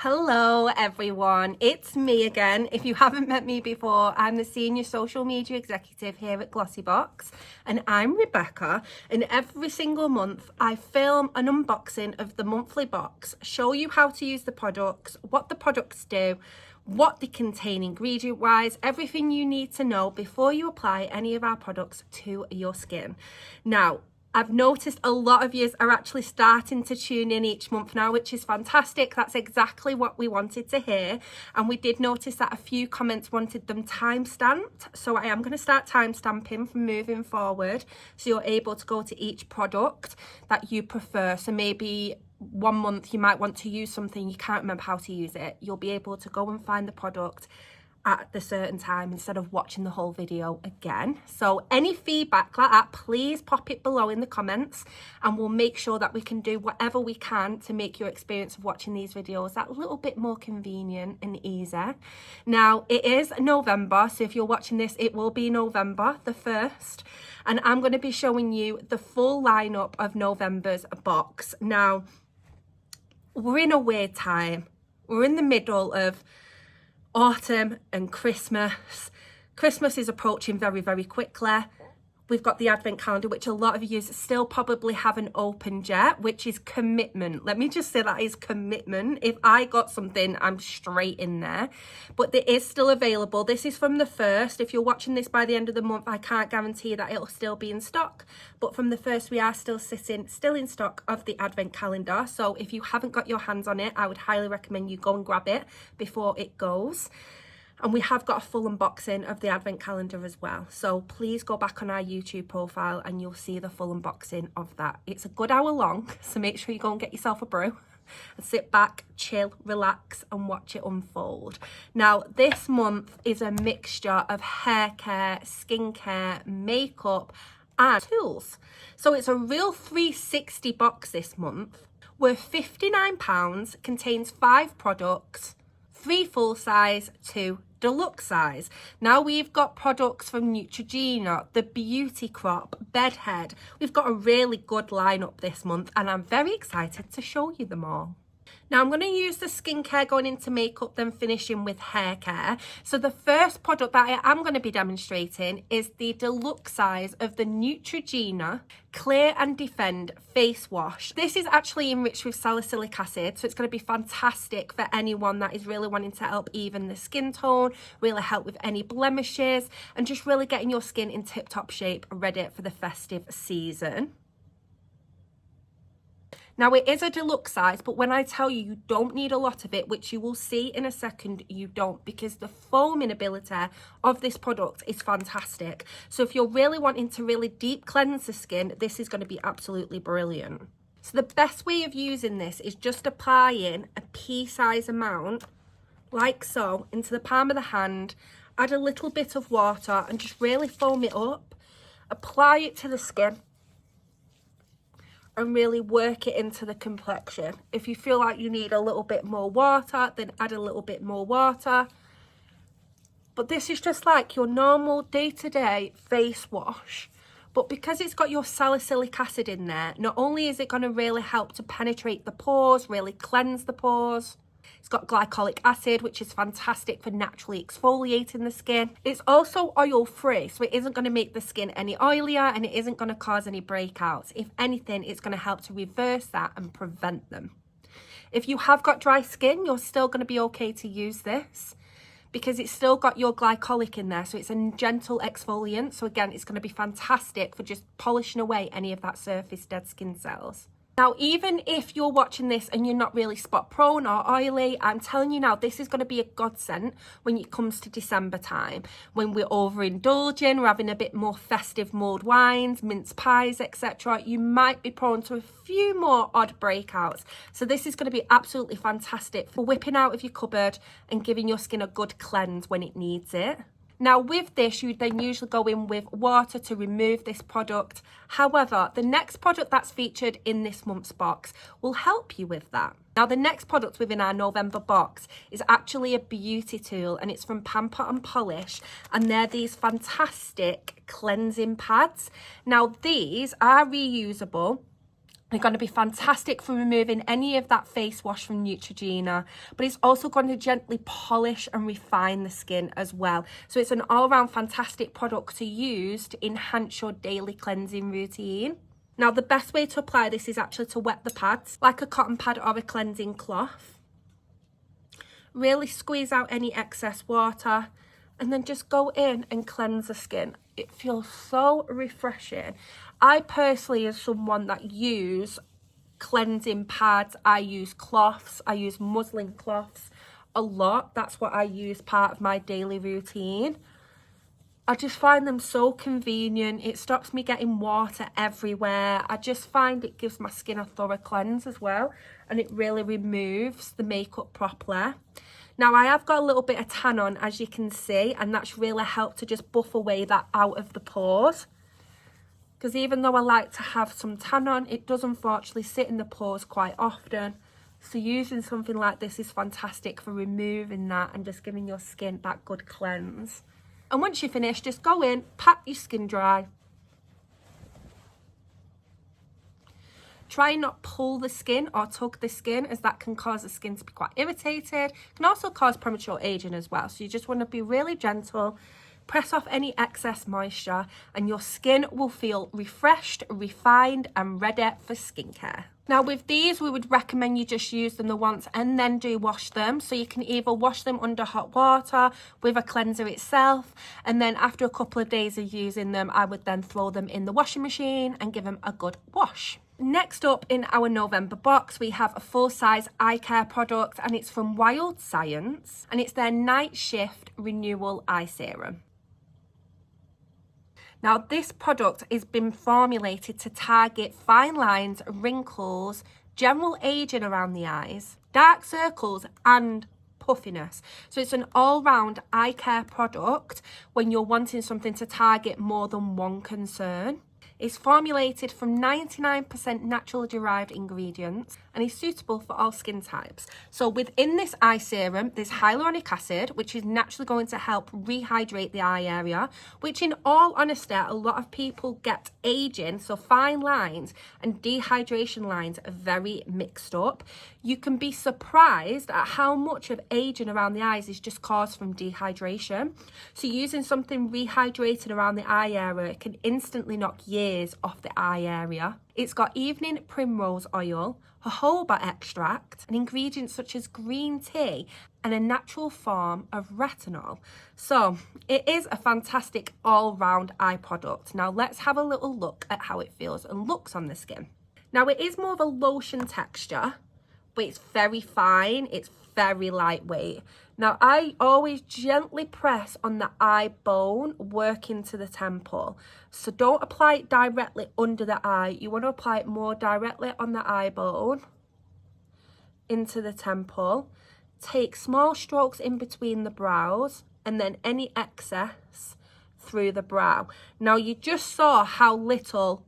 Hello everyone, it's me again. If you haven't met me before, I'm the Senior Social Media Executive here at Glossybox, and I'm Rebecca, and every single month I film an unboxing of the monthly box, show you how to use the products, what the products do, what they contain ingredient wise, everything you need to know before you apply any of our products to your skin. Now, I've noticed a lot of you are actually starting to tune in each month now, which is fantastic. That's exactly what we wanted to hear. And we did notice that a few comments wanted them time-stamped. So I am going to start time-stamping from moving forward. So you're able to go to each product that you prefer. So maybe one month you might want to use something, you can't remember how to use it. You'll be able to go and find the product at the certain time instead of watching the whole video again. So any feedback like that, please pop it below in the comments, and we'll make sure that we can do whatever we can to make your experience of watching these videos that little bit more convenient and easy. Now, it is November, so if you're watching this, it will be November the 1st, and I'm going to be showing you the full lineup of November's box. Now, we're in a weird time. We're in the middle of autumn and Christmas. Christmas is approaching very, very quickly. We've got the advent calendar, which a lot of you still probably haven't opened yet, which is commitment. Let me just say that is commitment. If I got something, I'm straight in there. But it is still available. This is from the 1st. If you're watching this by the end of the month, I can't guarantee that it'll still be in stock. But from the 1st, we are still in stock of the advent calendar. So if you haven't got your hands on it, I would highly recommend you go and grab it before it goes. And we have got a full unboxing of the advent calendar as well. So please go back on our YouTube profile and you'll see the full unboxing of that. It's a good hour long, so make sure you go and get yourself a brew and sit back, chill, relax and watch it unfold. Now, this month is a mixture of hair care, skincare, makeup and tools. So it's a real 360 box this month. Worth £59, contains 5 products, 3 full size, 2 deluxe size. Now we've got products from Neutrogena, the Beauty Crop, Bedhead. We've got a really good lineup this month and I'm very excited to show you them all. Now I'm going to use the skincare going into makeup, then finishing with hair care. So the first product that I am going to be demonstrating is the deluxe size of the Neutrogena Clear and Defend Face Wash. This is actually enriched with salicylic acid, so it's going to be fantastic for anyone that is really wanting to help even the skin tone, really help with any blemishes, and just really getting your skin in tip-top shape, ready for the festive season. Now, it is a deluxe size, but when I tell you, you don't need a lot of it, which you will see in a second, you don't, because the foaming ability of this product is fantastic. So if you're really wanting to really deep cleanse the skin, this is going to be absolutely brilliant. So the best way of using this is just applying a pea-size amount, like so, into the palm of the hand, add a little bit of water and just really foam it up, apply it to the skin, and really work it into the complexion. If you feel like you need a little bit more water, then add a little bit more water. But this is just like your normal day-to-day face wash. But because it's got your salicylic acid in there, not only is it going to really help to penetrate the pores, really cleanse the pores, it's got glycolic acid, which is fantastic for naturally exfoliating the skin. It's also oil-free, so it isn't going to make the skin any oilier and it isn't going to cause any breakouts. If anything, it's going to help to reverse that and prevent them. If you have got dry skin, you're still going to be okay to use this because it's still got your glycolic in there, so it's a gentle exfoliant. So again, it's going to be fantastic for just polishing away any of that surface dead skin cells. Now, even if you're watching this and you're not really spot prone or oily, I'm telling you now, this is going to be a godsend when it comes to December time. When we're overindulging, we're having a bit more festive mulled wines, mince pies, etc. You might be prone to a few more odd breakouts. So this is going to be absolutely fantastic for whipping out of your cupboard and giving your skin a good cleanse when it needs it. Now with this, you then usually go in with water to remove this product. However, the next product that's featured in this month's box will help you with that. Now the next product within our November box is actually a beauty tool, and it's from Pamper and Polish, and they're these fantastic cleansing pads. Now these are reusable. They're going to be fantastic for removing any of that face wash from Neutrogena, but it's also going to gently polish and refine the skin as well. So it's an all-round fantastic product to use to enhance your daily cleansing routine. Now, the best way to apply this is actually to wet the pads like a cotton pad or a cleansing cloth. Really squeeze out any excess water and then just go in and cleanse the skin. It feels so refreshing. I personally, as someone that use cleansing pads, I use cloths, I use muslin cloths a lot. That's what I use part of my daily routine. I just find them so convenient. It stops me getting water everywhere. I just find it gives my skin a thorough cleanse as well, and it really removes the makeup properly. Now, I have got a little bit of tan on, as you can see, and that's really helped to just buff away that out of the pores. Because even though I like to have some tan on, it does unfortunately sit in the pores quite often. So using something like this is fantastic for removing that and just giving your skin that good cleanse. And once you're finished, just go in, pat your skin dry. Try and not pull the skin or tug the skin, as that can cause the skin to be quite irritated. It can also cause premature aging as well. So you just want to be really gentle, press off any excess moisture, and your skin will feel refreshed, refined, and ready for skincare. Now, with these, we would recommend you just use them the once and then do wash them. So you can either wash them under hot water with a cleanser itself, and then after a couple of days of using them, I would then throw them in the washing machine and give them a good wash. Next up in our November box, we have a full-size eye care product, and it's from Wild Science, and it's their Night Shift Renewal Eye Serum. Now, this product has been formulated to target fine lines, wrinkles, general aging around the eyes, dark circles, and puffiness. So it's an all-round eye care product when you're wanting something to target more than one concern. It's formulated from 99% naturally derived ingredients and is suitable for all skin types. So within this eye serum, there's hyaluronic acid, which is naturally going to help rehydrate the eye area, which in all honesty, a lot of people get aging, so fine lines and dehydration lines are very mixed up. You can be surprised at how much of aging around the eyes is just caused from dehydration. So using something rehydrated around the eye area can instantly knock years off the eye area. It's got evening primrose oil, jojoba extract, and ingredients such as green tea and a natural form of retinol. So it is a fantastic all-round eye product. Now let's have a little look at how it feels and looks on the skin. Now it is more of a lotion texture, but it's very fine, it's very lightweight. Now I always gently press on the eye bone, working to the temple. So don't apply it directly under the eye. You want to apply it more directly on the eye bone, into the temple. Take small strokes in between the brows and then any excess through the brow. Now you just saw how little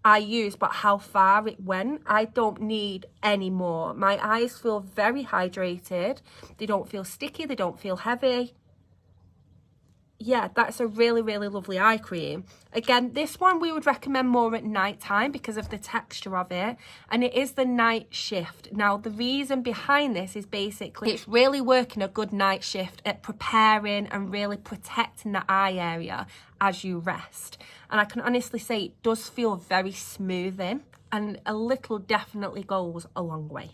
I used, but how far it went. I don't need any more. My eyes feel very hydrated. They don't feel sticky. They don't feel heavy. Yeah, that's a really, really lovely eye cream. Again, this one we would recommend more at night time because of the texture of it. And it is the Night Shift. Now, the reason behind this is basically it's really working a good night shift at preparing and really protecting the eye area as you rest. And I can honestly say it does feel very smoothing, and a little definitely goes a long way.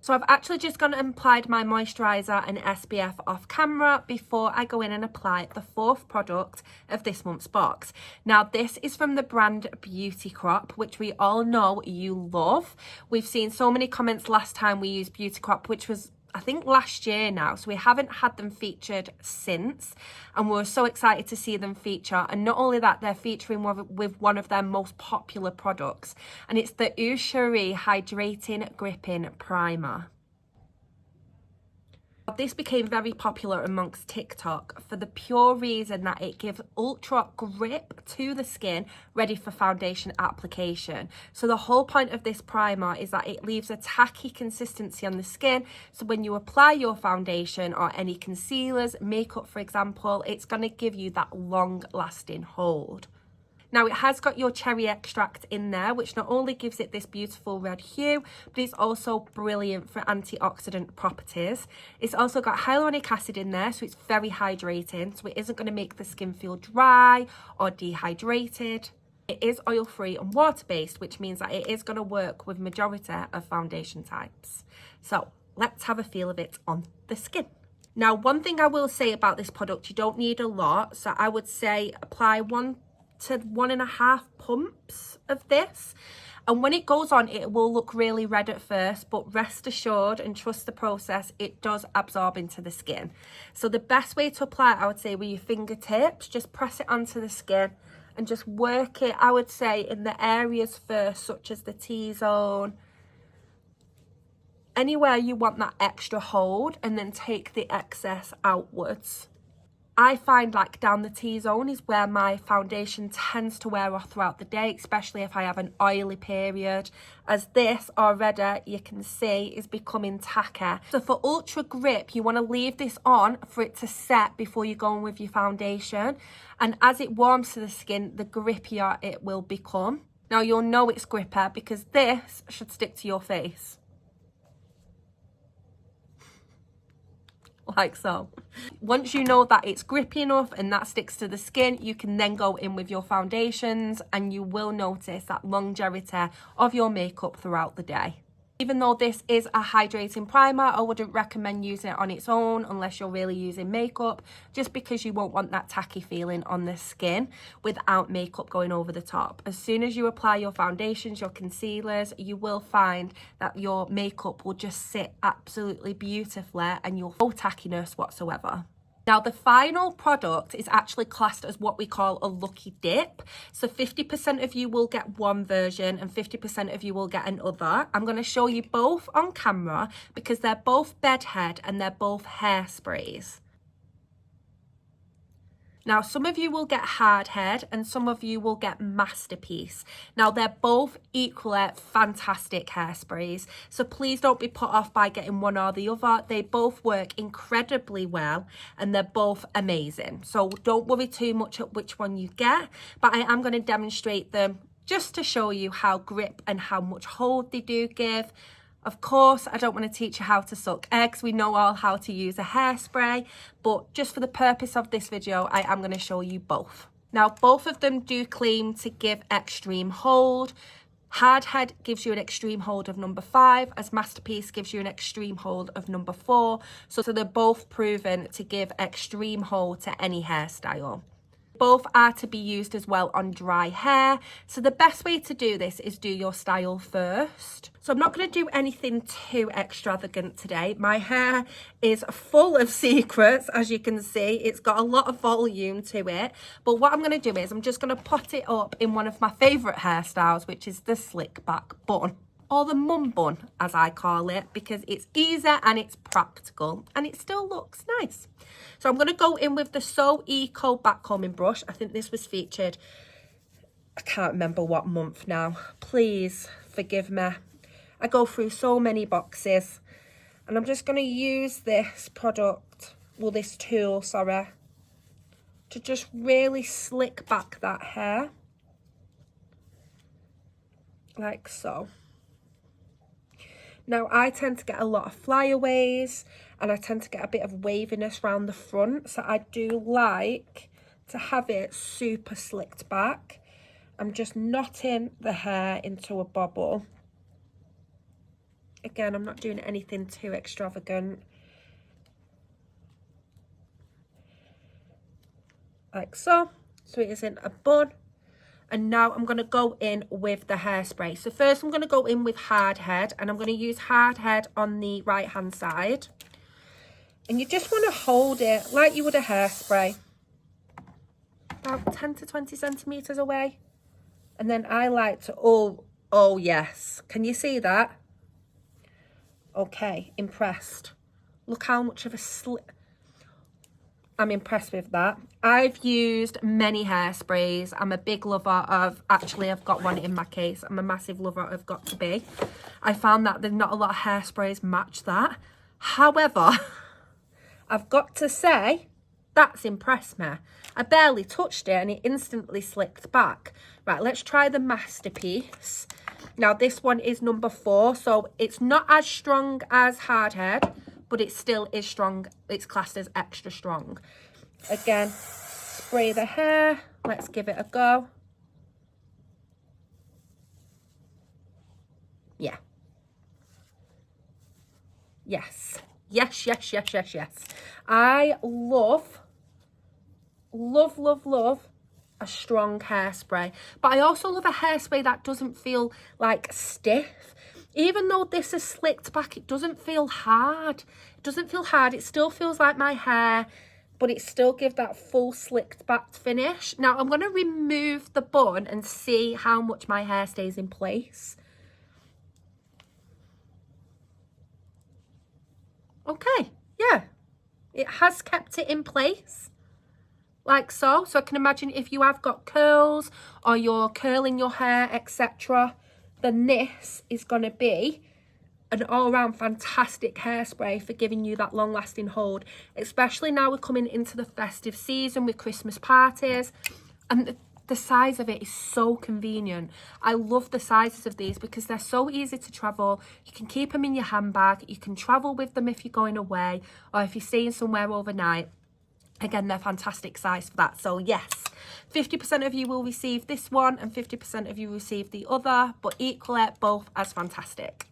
So I've actually just gone and applied my moisturiser and SPF off camera before I go in and apply the fourth product of this month's box. Now this is from the brand Beauty Crop, which we all know you love. We've seen so many comments last time we used Beauty Crop, which was I think last year now, so we haven't had them featured since, and we're so excited to see them feature. And not only that, they're featuring with one of their most popular products, and it's the Cherie Hydrating Gripping Primer. This became very popular amongst TikTok for the pure reason that it gives ultra grip to the skin ready for foundation application. So the whole point of this primer is that it leaves a tacky consistency on the skin. So when you apply your foundation or any concealers, makeup for example, it's going to give you that long lasting hold. Now it has got your cherry extract in there, which not only gives it this beautiful red hue, but it's also brilliant for antioxidant properties. It's also got hyaluronic acid in there, so it's very hydrating, so it isn't going to make the skin feel dry or dehydrated. It is oil-free and water-based, which means that it is going to work with majority of foundation types. So let's have a feel of it on the skin. Now, one thing I will say about this product, you don't need a lot. So I would say apply 1 to 1.5 pumps of this. And when it goes on, it will look really red at first, but rest assured and trust the process, it does absorb into the skin. So the best way to apply it, I would say, with your fingertips, just press it onto the skin and just work it, I would say, in the areas first, such as the T-zone, anywhere you want that extra hold, and then take the excess outwards. I find like down the T-zone is where my foundation tends to wear off throughout the day, especially if I have an oily period, as this already, you can see, is becoming tacky. So for ultra grip, you want to leave this on for it to set before you go in with your foundation. And as it warms to the skin, the grippier it will become. Now you'll know it's gripper because this should stick to your face. Like so. Once you know that it's grippy enough and that sticks to the skin, you can then go in with your foundations and you will notice that longevity of your makeup throughout the day. Even though this is a hydrating primer, I wouldn't recommend using it on its own unless you're really using makeup, just because you won't want that tacky feeling on the skin without makeup going over the top. As soon as you apply your foundations, your concealers, you will find that your makeup will just sit absolutely beautifully and you'll no tackiness whatsoever. Now, the final product is actually classed as what we call a lucky dip. So 50% of you will get one version and 50% of you will get another. I'm going to show you both on camera because they're both bedhead and they're both hairsprays. Now, some of you will get hard head and some of you will get masterpiece. Now, they're both equally fantastic hairsprays, so please don't be put off by getting one or the other. They both work incredibly well and they're both amazing. So don't worry too much at which one you get, but I am going to demonstrate them just to show you how grip and how much hold they do give. Of course, I don't want to teach you how to suck eggs. We know all how to use a hairspray, but just for the purpose of this video, I am going to show you both. Now, both of them do claim to give extreme hold. Hardhead gives you an extreme hold of number 5, as Masterpiece gives you an extreme hold of number 4. So they're both proven to give extreme hold to any hairstyle. Both are to be used as well on dry hair. So the best way to do this is do your style first. So I'm not going to do anything too extravagant today. My hair is full of secrets, as you can see. It's got a lot of volume to it. But what I'm going to do is I'm just going to pot it up in one of my favourite hairstyles, which is the slick back bun. Or the mum bun, as I call it, because it's easy and it's practical and it still looks nice. So I'm going to go in with the So Eco backcombing brush. I think this was featured, I can't remember what month now. Please forgive me. I go through so many boxes and I'm just going to use this product, well, this tool, sorry, to just really slick back that hair. Like so. Now, I tend to get a lot of flyaways and I tend to get a bit of waviness around the front. So I do like to have it super slicked back. I'm just knotting the hair into a bobble. Again, I'm not doing anything too extravagant. Like so. So it isn't a bun. And now I'm going to go in with the hairspray. So first I'm going to go in with hard head, and I'm going to use hard head on the right hand side. And you just want to hold it like you would a hairspray, about 10 to 20 centimetres away. And then I like to, oh yes, can you see that? Okay, impressed. Look how much of a I'm impressed with that. I've used many hairsprays. I'm a big lover of, actually I've got one in my case. I'm a massive lover of Got To Be. I found that there's not a lot of hairsprays match that. However, I've got to say, That's impressed me. I barely touched it and it instantly slicked back. Right, let's try the Masterpiece. Now, this one is number 4, so it's not as strong as Hardhead, but it still is strong. It's classed as extra strong. Again, spray the hair. Let's give it a go. Yeah. Yes. Yes, yes, yes, yes, yes. I love a strong hairspray. But I also love a hairspray that doesn't feel like stiff. Even though this is slicked back, it doesn't feel hard. It doesn't feel hard. It still feels like my hair, but it still gives that full slicked back finish. Now, I'm going to remove the bun and see how much my hair stays in place. Okay, yeah, it has kept it in place. Like so. So I can imagine if you have got curls or you're curling your hair, etc., then this is going to be an all-round fantastic hairspray for giving you that long-lasting hold, especially now we're coming into the festive season with Christmas parties. And the size of it is so convenient. I love the sizes of these because they're so easy to travel. You can keep them in your handbag. You can travel with them if you're going away or if you're staying somewhere overnight. Again, they're fantastic size for that. So yes, 50% of you will receive this one and 50% of you receive the other, but equally both as fantastic.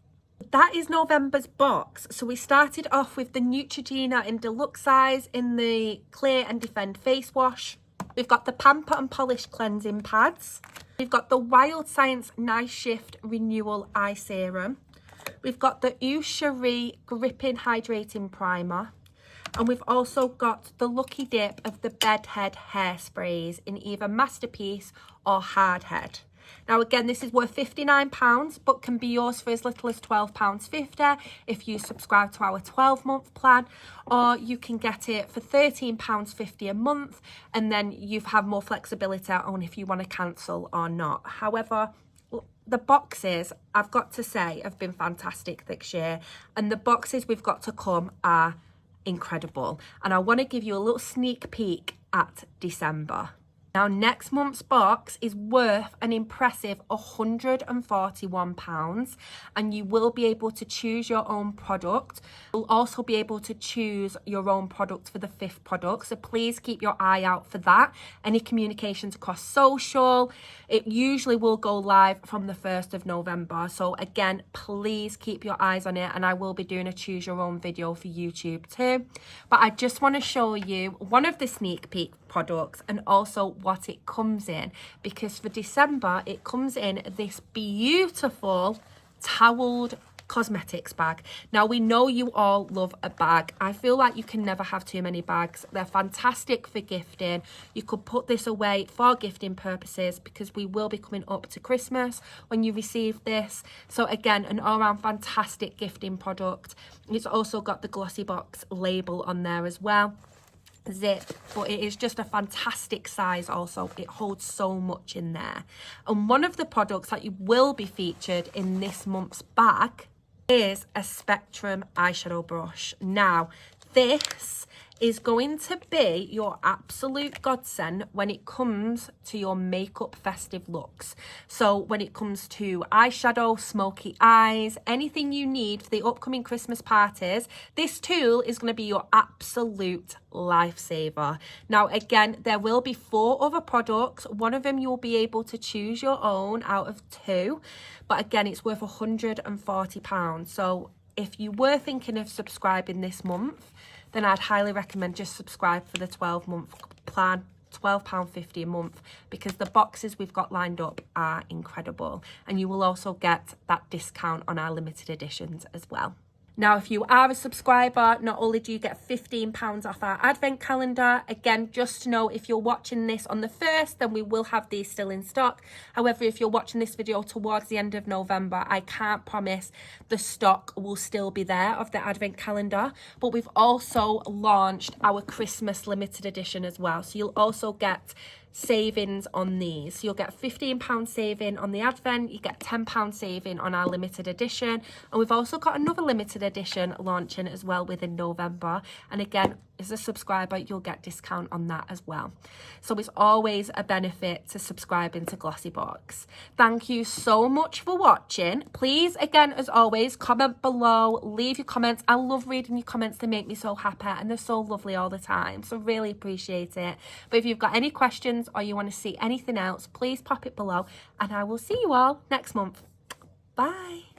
That is November's box. So we started off with the Neutrogena in deluxe size in the Clear and Defend face wash. We've got the Pamper and Polish cleansing pads. We've got the Wild Science Night Shift Renewal eye serum. We've got the Cherie gripping hydrating primer. And we've also got the Lucky Dip of the Bedhead hairsprays in either Masterpiece or Hardhead. Now, again, this is worth £59, but can be yours for as little as £12.50 if you subscribe to our 12-month plan, or you can get it for £13.50 a month, and then you have more flexibility on if you want to cancel or not. However, the boxes, I've got to say, have been fantastic this year, and the boxes we've got to come are incredible. And I want to give you a little sneak peek at December. Now, next month's box is worth an impressive £141, and you will be able to choose your own product. You'll also be able to choose your own product for the 5th product, so please keep your eye out for that. Any communications across social, it usually will go live from the 1st of November. So again, please keep your eyes on it, and I will be doing a choose your own video for YouTube too. But I just want to show you one of the sneak peek products and also what it comes in, because for December it comes in this beautiful toweled cosmetics bag. Now, we know you all love a bag. I feel like you can never have too many bags. They're fantastic for gifting. You could put this away for gifting purposes because we will be coming up to Christmas when you receive this. So again, an all-round fantastic gifting product. It's also got the Glossybox label on there as well. Zip, but it is just a fantastic size. Also, it holds so much in there. And one of the products that you will be featured in this month's bag is a Spectrum eyeshadow brush. Now, this is going to be your absolute godsend when it comes to your makeup festive looks. So when it comes to eyeshadow, smoky eyes, anything you need for the upcoming Christmas parties, this tool is going to be your absolute lifesaver. Now, again, there will be 4 other products. One of them you'll be able to choose your own out of 2. But again, it's worth £140. So if you were thinking of subscribing this month, then I'd highly recommend just subscribe for the 12-month plan, £12.50 a month, because the boxes we've got lined up are incredible. And you will also get that discount on our limited editions as well. Now, if you are a subscriber, not only do you get £15 off our advent calendar, again, just to know, if you're watching this on the 1st, then we will have these still in stock. However, if you're watching this video towards the end of November, I can't promise the stock will still be there of the advent calendar, but we've also launched our Christmas limited edition as well. So you'll also get savings on these. So you'll get £15 saving on the Advent, you get £10 saving on our limited edition, and we've also got another limited edition launching as well within November, and again, as a subscriber you'll get discount on that as well. So it's always a benefit to subscribing to Glossybox. Thank you so much for watching. Please, again, as always, comment below, leave your comments. I love reading your comments, they make me so happy and they're so lovely all the time, so really appreciate it. But if you've got any questions or you want to see anything else, please pop it below, and I will see you all next month. Bye.